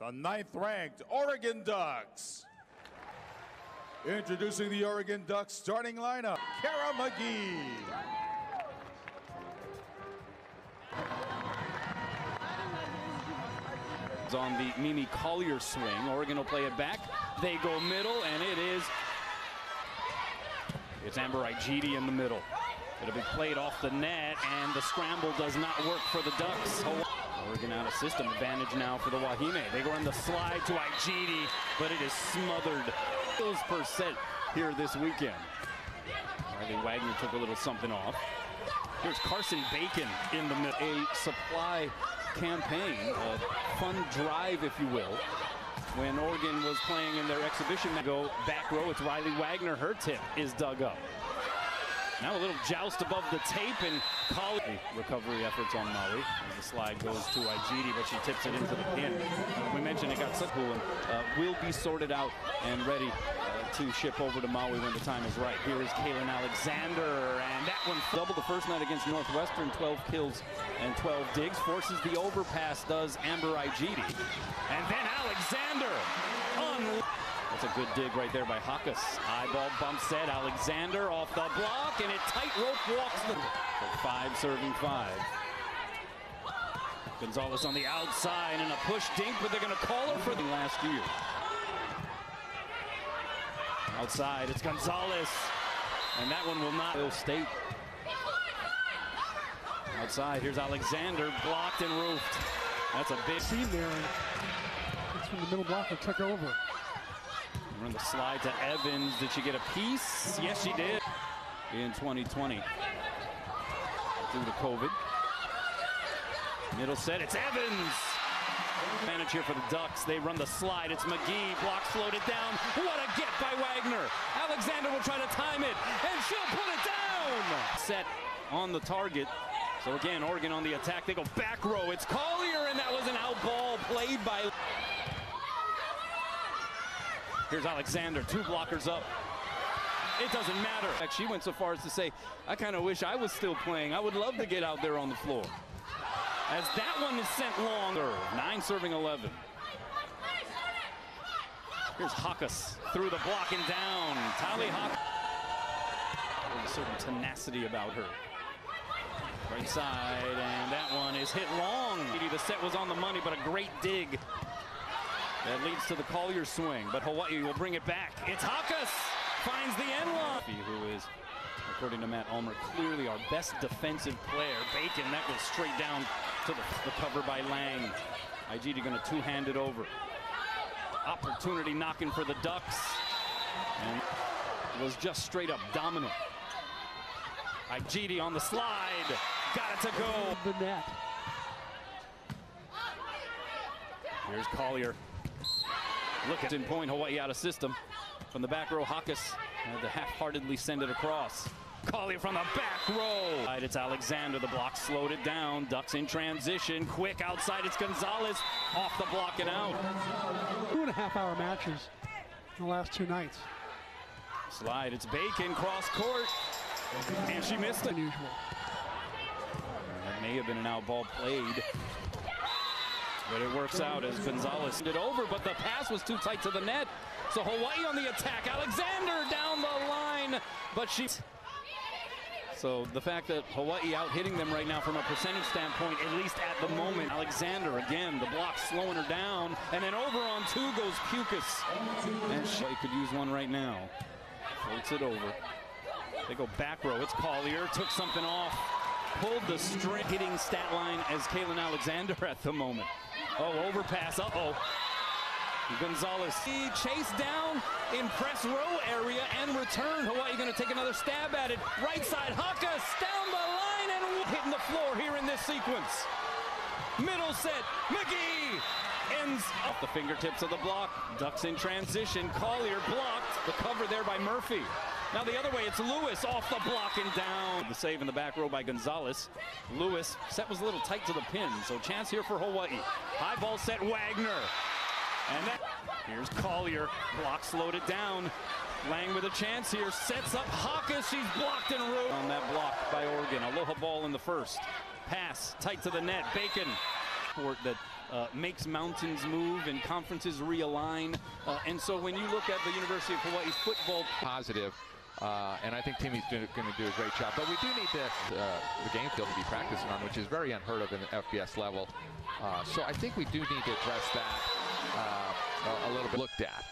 the 9th-ranked Oregon Ducks. Introducing the Oregon Ducks starting lineup, Kara McGee. On the Mimi Collier swing. Oregon will play it back. They go middle, and it's Amber Igidi in the middle. It'll be played off the net, and the scramble does not work for the Ducks. Oregon out of system advantage now for the Wahine. They go on the slide to Igidi, but it is smothered. Kills per set here this weekend. Riley Wagner took a little something off. Here's Carson Bacon in the middle. A supply campaign, a fun drive, if you will. When Oregon was playing in their exhibition, go back row, it's Riley Wagner. Her tip is dug up. Now a little joust above the tape, and recovery efforts on Maui. As the slide goes to Igidi, but she tips it into the pin. We mentioned it got so cool, and will be sorted out and ready to ship over to Maui when the time is right. Here is Kaylin Alexander, and that one doubled the first night against Northwestern, 12 kills and 12 digs. Forces the overpass, does Amber Igidi. And then Alexander That's a good dig right there by Hawkes. Eyeball bump set. Alexander off the block, and it tightrope walks the 5 serving 5. Gonzalez on the outside and a push dink, but they're going to call her for the last year. Outside, it's Gonzalez, and that one will not. Ohio State. Outside, here's Alexander, blocked and roofed. That's a big seam there. It's from the middle block that took over. Run the slide to Evans. Did she get a piece? Yes, she did. In 2020, due to COVID. Middle set, it's Evans. Advantage here for the Ducks. They run the slide. It's McGee. Blocks floated down. What a get by Wagner. Alexander will try to time it, and she'll put it down. Set on the target. So again, Oregon on the attack. They go back row. It's Collier, and that was an out ball played by. Here's Alexander. 2 blockers up. It doesn't matter. She went so far as to say, I kind of wish I was still playing. I would love to get out there on the floor. As that one is sent long. 9 serving 11. Here's Hawkes through the block and down. Tali Hawkes. There's a certain tenacity about her. Right side, and that one is hit long. The set was on the money, but a great dig. That leads to the Collier swing, but Hawaii will bring it back. It's Hawkes, finds the end line. Who is, according to Matt Ulmer, clearly our best defensive player. Bacon, that goes straight down to the cover by Lang. Igidi going to 2-hand it over. Opportunity knocking for the Ducks, and it was just straight up dominant. Igidi on the slide, got it to go. The net. Here's Collier. Look at in point, Hawaii out of system. From the back row, Hawkes had to half-heartedly send it across. Collier from the back row. It's Alexander, the block slowed it down. Ducks in transition, quick outside, it's Gonzalez. Off the block and out. 2.5-hour matches in the last 2 nights. Slide, it's Bacon, cross court. And she missed it. Unusual. That may have been an out ball played. But it works out as Gonzalez did over, but the pass was too tight to the net. So Hawaii on the attack. Alexander down the line, but she. So the fact that Hawaii out hitting them right now from a percentage standpoint, at least at the moment. Alexander again, the block slowing her down, and then over on 2 goes Pukas. And she could use one right now. Floats it over. They go back row. It's Collier, took something off, pulled the string, hitting stat line as Kaylin Alexander at the moment. Oh, overpass, uh-oh. Gonzalez, he chased down in press row area and return. Hawaii going to take another stab at it. Right side, Hawkes down the line and hitting the floor here in this sequence. Middle set, McGee ends off the fingertips of the block. Ducks in transition, Collier blocked. The cover there by Murphy. Now the other way, it's Lewis off the block and down. The save in the back row by Gonzalez. Lewis, set was a little tight to the pin, so chance here for Hawaii. High ball set, Wagner. And that, here's Collier, block slowed it down. Lang with a chance here, sets up Hawkes, she's blocked and rolled. On that block by Oregon, Aloha ball in the first. Pass, tight to the net, Bacon. That makes mountains move and conferences realign. And so when you look at the University of Hawaii football, positive. And I think Timmy's going to do a great job. But we do need the game field to be practicing on, which is very unheard of in the FBS level. So I think we do need to address that a little bit looked at.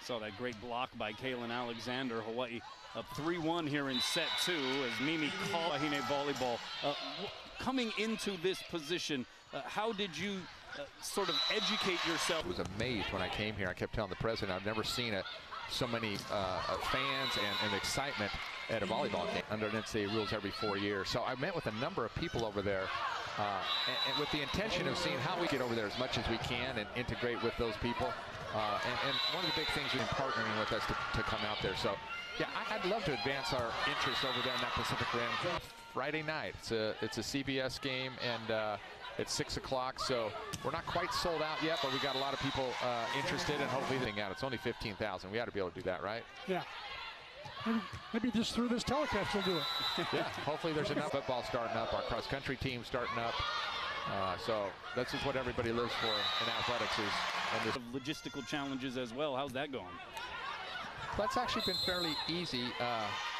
Saw that great block by Kaylin Alexander. Hawaii up 3-1 here in set 2 as Mimi called Hawai'i volleyball. Coming into this position, how did you sort of educate yourself? I was amazed when I came here. I kept telling the president I've never seen so many fans and excitement at a volleyball game under NCAA rules every 4 years. So I met with a number of people over there and with the intention of seeing how we get over there as much as we can and integrate with those people. And one of the big things is partnering with us to come out there. So yeah, I'd love to advance our interest over there in that Pacific Rim. Friday night, it's a CBS game, and it's 6 o'clock, so we're not quite sold out yet, but we got a lot of people interested, and hopefully thing out. It's only 15,000. We ought to be able to do that, right? Yeah. Maybe just through this telecast we'll do it. Yeah. Hopefully there's enough football starting up, our cross country team starting up. So this is what everybody lives for in athletics is. And there's logistical challenges as well. How's that going? That's actually been fairly easy.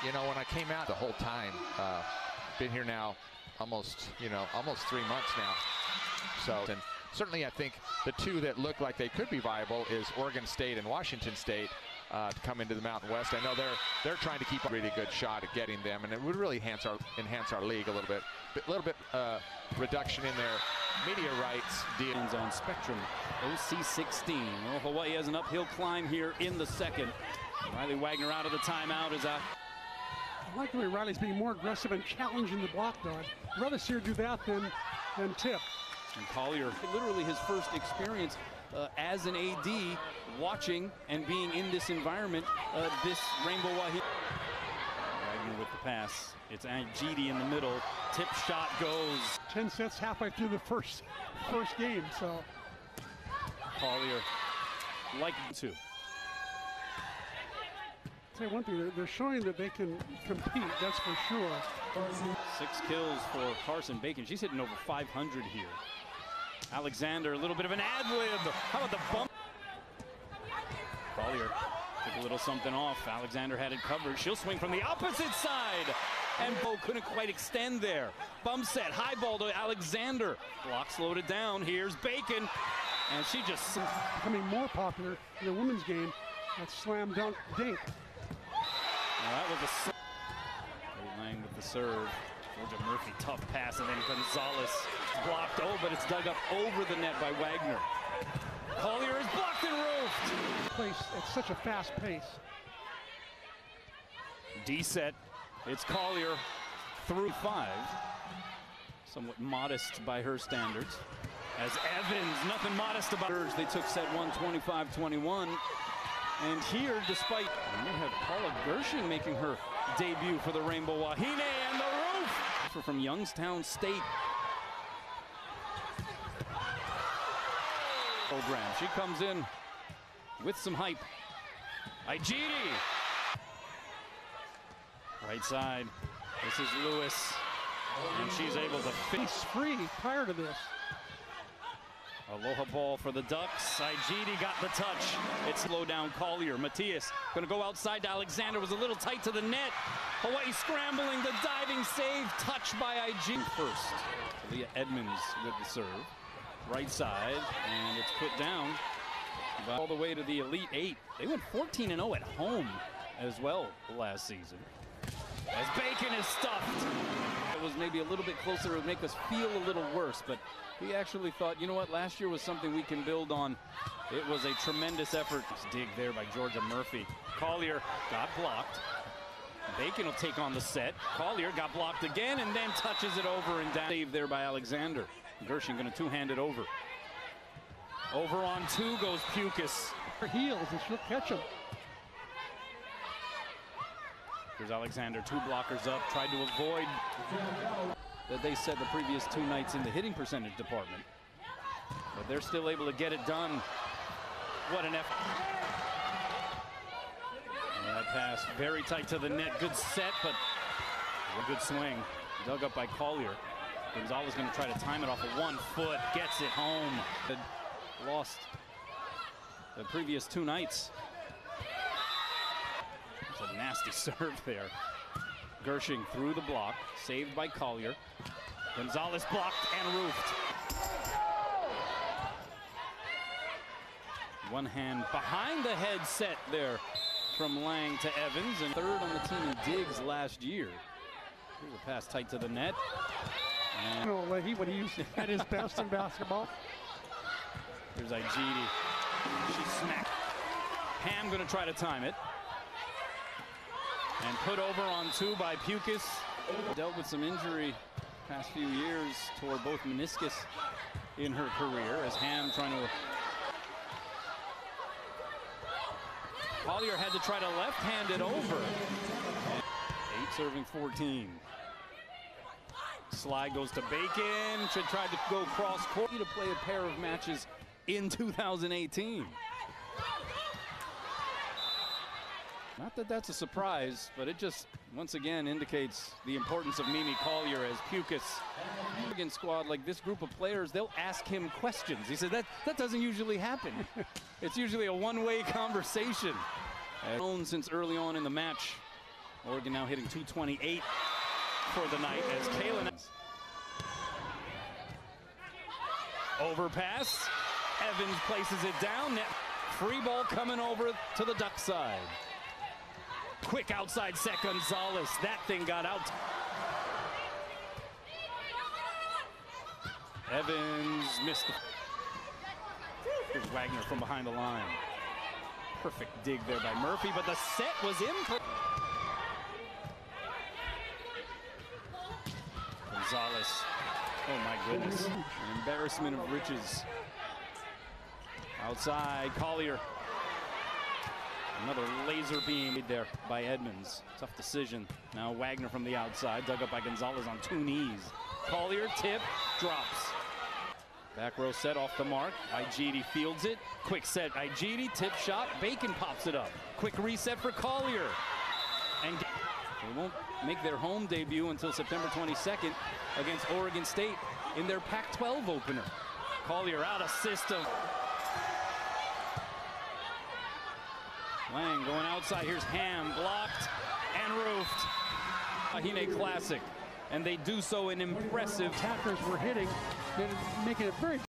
You know, when I came out the whole time, been here now almost 3 months now. So, and certainly I think the two that look like they could be viable is Oregon State and Washington State to come into the Mountain West. I know they're trying to keep a really good shot at getting them, and it would really enhance our league a little bit. Reduction in their media rights deals on Spectrum OC16. Well, Hawaii has an uphill climb here in the second. Riley Wagner out of the timeout is out. I like the way Riley's being more aggressive and challenging the block guard. I'd rather see her do that than tip. And Collier, literally his first experience as an AD, watching and being in this environment, this Rainbow Wahine. Wagner with the pass. It's Ajiti in the middle. Tip shot goes. 10 sets halfway through the first game, so. Collier like to. Say one thing, they're showing that they can compete, that's for sure. 6 kills for Carson Bacon. She's hitting over 500 here. Alexander, a little bit of an ad-lib. How about the bump? Collier took a little something off. Alexander had it covered. She'll swing from the opposite side. And Bo couldn't quite extend there. Bump set, high ball to Alexander. Block slowed it down. Here's Bacon. And she just... becoming more popular in the women's game. That slam dunk dink. Now that was a... Lang with the serve. Georgia Murphy, tough pass, and then Gonzalez blocked. Oh, but it's dug up over the net by Wagner. Collier is blocked and roofed. Place at such a fast pace. D-set. It's Collier through 5. Somewhat modest by her standards. As Evans, nothing modest about hers. They took set 1, 25-21. And here, despite, we have Paula Gershing making her debut for the Rainbow Wahine, and the roof from Youngstown State. Program. She comes in with some hype. Ajiti. Right side. This is Lewis. And she's able to finish free prior to this. Aloha ball for the Ducks. Ajiti got the touch. It's slow down Collier. Matthias going to go outside to Alexander. Was a little tight to the net. Hawaii scrambling. The diving save. Touch by Ajiti first. Leah Edmonds with the serve. Right side. And it's put down all the way to the Elite 8. They went 14-0 at home as well last season. As Bacon is stuffed. It was maybe a little bit closer. It would make us feel a little worse, but he actually thought, you know what, last year was something we can build on. It was a tremendous effort. Dig there by Georgia Murphy. Collier got blocked. Bacon will take on the set. Collier got blocked again and then touches it over and down. Save there by Alexander. Gershing going to two-hand it over. Over on 2 goes Pukas. Her heels and she'll catch him. Here's Alexander, 2 blockers up, tried to avoid that they said the previous 2 nights in the hitting percentage department. But they're still able to get it done. What an effort. And that pass very tight to the net. Good set, but a good swing. Dug up by Collier. Gonzalez going to try to time it off of 1 foot, gets it home. Had lost the previous 2 nights. It's a nasty serve there. Gershing through the block, saved by Collier. Gonzalez blocked and roofed. One hand behind the head set there from Lang to Evans, and 3rd on the team in digs last year. Here's a pass tight to the net. And when he used at his best in basketball. Here's Igidi. She smacked. Ham going to try to time it. And put over on 2 by Pukas. Dealt with some injury past few years toward both meniscus in her career, as Ham trying to... Collier had to try to left-hand it over. 8 serving 14. Slide goes to Bacon. Should try to go cross-court to play a pair of matches in 2018. Not that that's a surprise, but it just once again indicates the importance of Mimi Collier as Pukas. Against squad like this group of players, they'll ask him questions. He said that doesn't usually happen. It's usually a one-way conversation. Known since early on in the match. Oregon now hitting 228 for the night as Kalen. Overpass. Evans places it down. Free ball coming over to the Duck side. Quick outside set, Gonzalez. That thing got out. Evans missed. Here's Wagner from behind the line. Perfect dig there by Murphy, but the set was in. Gonzalez. Oh my goodness. An embarrassment of riches. Outside, Collier. Another laser beam there by Edmonds. Tough decision. Now Wagner from the outside, dug up by Gonzalez on 2 knees. Collier, tip, drops. Back row set off the mark. Igidi fields it. Quick set, Igidi, tip shot. Bacon pops it up. Quick reset for Collier. And they won't make their home debut until September 22nd against Oregon State in their Pac-12 opener. Collier out of system. Lang going outside. Here's Ham, blocked and roofed. Hawai'i Classic, and they do so in impressive. Attackers were hitting, making it very